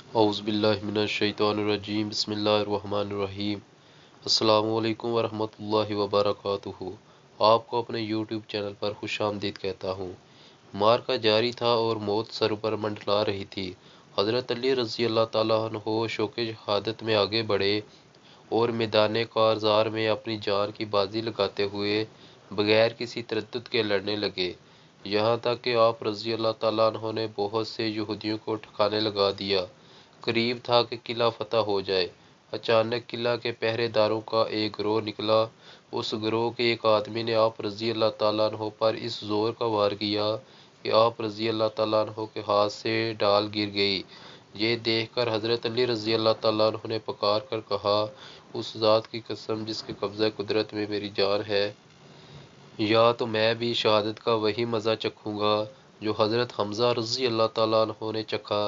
اعوذ باللہ من الشیطان الرجیم، بسم اللہ الرحمن الرحیم۔ السلام علیکم ورحمۃ اللہ وبرکاتہ۔ آپ کو اپنے یوٹیوب چینل پر خوش آمدید کہتا ہوں۔ معرکہ جاری تھا اور موت سر پر منڈلا رہی تھی۔ حضرت علی رضی اللہ تعالیٰ عنہ شوق شہادت میں آگے بڑھے اور میدان کارزار میں اپنی جان کی بازی لگاتے ہوئے بغیر کسی تردد کے لڑنے لگے، یہاں تک کہ آپ رضی اللہ تعالیٰ عنہ نے بہت سے یہودیوں کو ٹھکانے لگا دیا۔ قریب تھا کہ قلعہ فتح ہو جائے۔ اچانک قلعہ کے پہرے داروں کا ایک گروہ نکلا۔ اس گروہ کے ایک آدمی نے آپ رضی اللہ تعالیٰ عنہ پر اس زور کا وار کیا کہ آپ رضی اللہ تعالیٰ عنہ کے ہاتھ سے ڈال گر گئی۔ یہ دیکھ کر حضرت علی رضی اللہ تعالیٰ عنہ نے پکار کر کہا، اس ذات کی قسم جس کے قبضہ قدرت میں میری جان ہے، یا تو میں بھی شہادت کا وہی مزہ چکھوں گا جو حضرت حمزہ رضی اللہ تعالیٰ عنہ نے چکھا،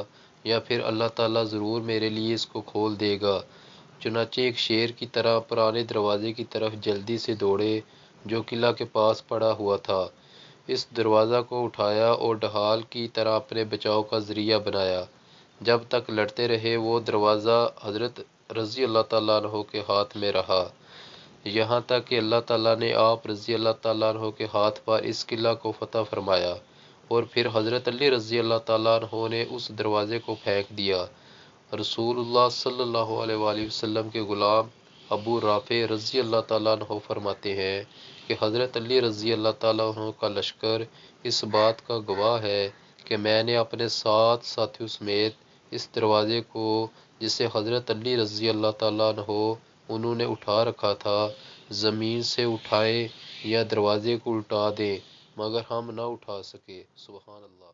یا پھر اللہ تعالیٰ ضرور میرے لیے اس کو کھول دے گا۔ چنانچہ ایک شیر کی طرح پرانے دروازے کی طرف جلدی سے دوڑے جو قلعہ کے پاس پڑا ہوا تھا۔ اس دروازہ کو اٹھایا اور ڈھال کی طرح اپنے بچاؤ کا ذریعہ بنایا۔ جب تک لڑتے رہے وہ دروازہ حضرت رضی اللہ تعالیٰ عنہ کے ہاتھ میں رہا، یہاں تک کہ اللہ تعالیٰ نے آپ رضی اللہ تعالیٰ عنہ کے ہاتھ پر اس قلعہ کو فتح فرمایا، اور پھر حضرت علی رضی اللہ تعالیٰ عنہ نے اس دروازے کو پھینک دیا۔ رسول اللہ صلی اللہ علیہ وآلہ وسلم کے غلام ابو رافع رضی اللہ تعالیٰ عنہ فرماتے ہیں کہ حضرت علی رضی اللہ تعالیٰ عنہ کا لشکر اس بات کا گواہ ہے کہ میں نے اپنے 7 ساتھیوں سمیت اس دروازے کو، جسے حضرت علی رضی اللہ تعالیٰ عنہ انہوں نے اٹھا رکھا تھا، زمین سے اٹھائیں یا دروازے کو الٹا دیں، مگر ہم نہ اٹھا سکے۔ سبحان اللہ۔